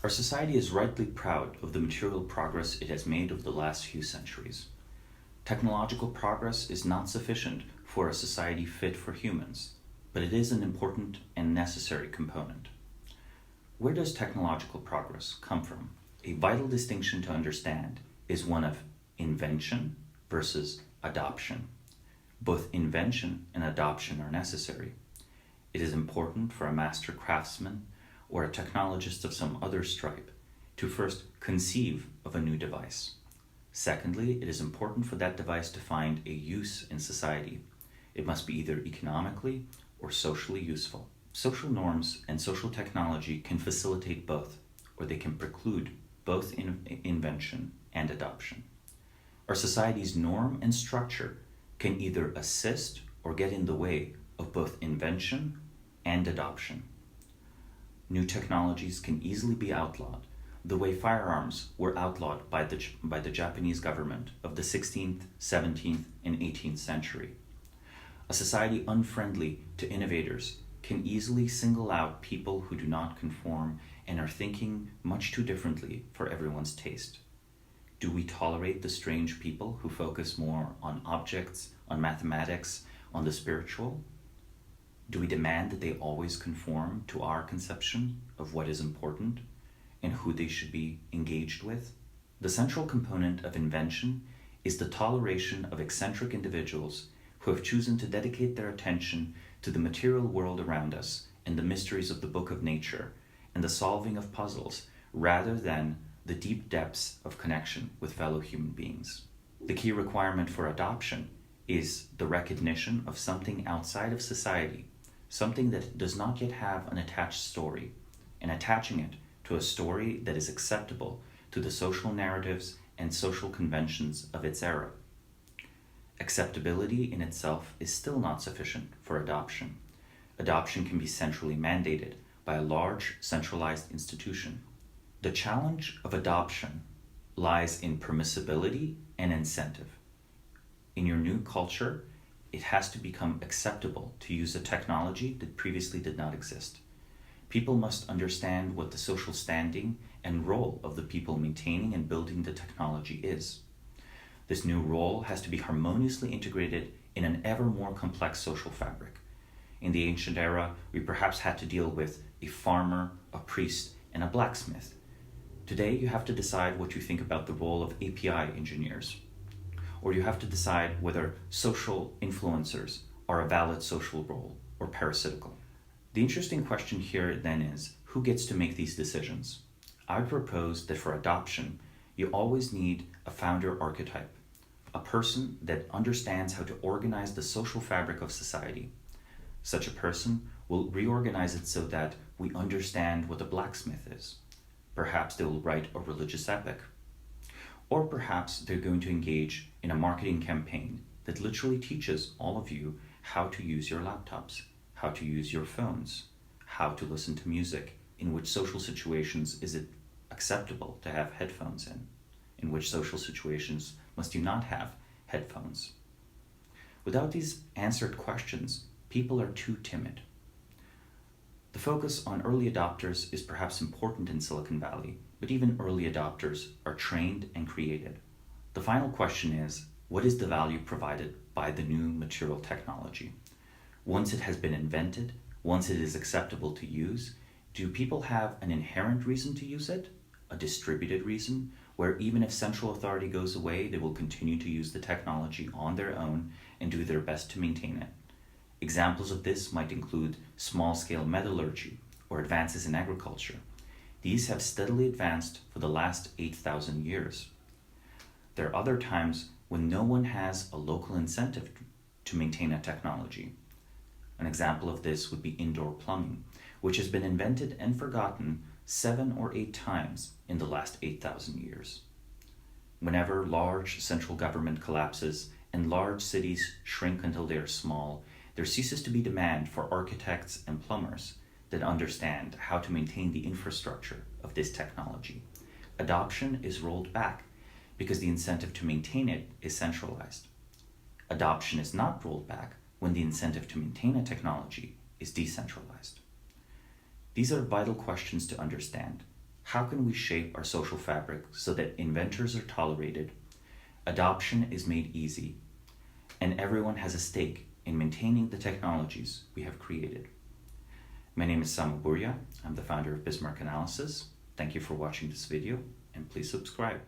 Our society is rightly proud of the material progress it has made over the last few centuries. Technological progress is not sufficient for a society fit for humans, but it is an important and necessary component. Where does technological progress come from? A vital distinction to understand is one of invention versus adoption. Both invention and adoption are necessary. It is important for a master craftsman or a technologist of some other stripe to first conceive of a new device. Secondly, it is important for that device to find a use in society. It must be either economically or socially useful. Social norms and social technology can facilitate both, or they can preclude both invention and adoption. Our society's norm and structure can either assist or get in the way of both invention and adoption. New technologies can easily be outlawed, the way firearms were outlawed by the Japanese government of the 16th, 17th, and 18th century. A society unfriendly to innovators can easily single out people who do not conform and are thinking much too differently for everyone's taste. Do we tolerate the strange people who focus more on objects, on mathematics, on the spiritual? Do we demand that they always conform to our conception of what is important and who they should be engaged with? The central component of invention is the toleration of eccentric individuals who have chosen to dedicate their attention to the material world around us and the mysteries of the book of nature and the solving of puzzles rather than the deep depths of connection with fellow human beings. The key requirement for adoption is the recognition of something outside of society, something that does not yet have an attached story, and attaching it to a story that is acceptable to the social narratives and social conventions of its era. Acceptability in itself is still not sufficient for adoption. Adoption can be centrally mandated by a large centralized institution. The challenge of adoption lies in permissibility and incentive. In your new culture, it has to become acceptable to use a technology that previously did not exist. People must understand what the social standing and role of the people maintaining and building the technology is. This new role has to be harmoniously integrated in an ever more complex social fabric. In the ancient era, we perhaps had to deal with a farmer, a priest, and a blacksmith. Today, you have to decide what you think about the role of API engineers, or you have to decide whether social influencers are a valid social role or parasitical. The interesting question here then is, who gets to make these decisions? I would propose that for adoption, you always need a founder archetype, a person that understands how to organize the social fabric of society. Such a person will reorganize it so that we understand what a blacksmith is. Perhaps they will write a religious epic. Or perhaps they're going to engage in a marketing campaign that literally teaches all of you how to use your laptops, how to use your phones, how to listen to music, in which social situations is it acceptable to have headphones in which social situations must you not have headphones. Without these answered questions, people are too timid. The focus on early adopters is perhaps important in Silicon Valley, but even early adopters are trained and created. The final question is, what is the value provided by the new material technology? Once it has been invented, once it is acceptable to use, do people have an inherent reason to use it? A distributed reason, where even if central authority goes away, they will continue to use the technology on their own and do their best to maintain it? Examples of this might include small-scale metallurgy or advances in agriculture. These have steadily advanced for the last 8,000 years. There are other times when no one has a local incentive to maintain a technology. An example of this would be indoor plumbing, which has been invented and forgotten 7 or 8 times in the last 8,000 years. Whenever large central government collapses and large cities shrink until they are small, there ceases to be demand for architects and plumbers that understand how to maintain the infrastructure of this technology. Adoption is rolled back because the incentive to maintain it is centralized. Adoption is not rolled back when the incentive to maintain a technology is decentralized. These are vital questions to understand. How can we shape our social fabric so that inventors are tolerated, adoption is made easy, and everyone has a stake in maintaining the technologies we have created? My name is Samo Burja. I'm the founder of Bismarck Analysis. Thank you for watching this video, and please subscribe.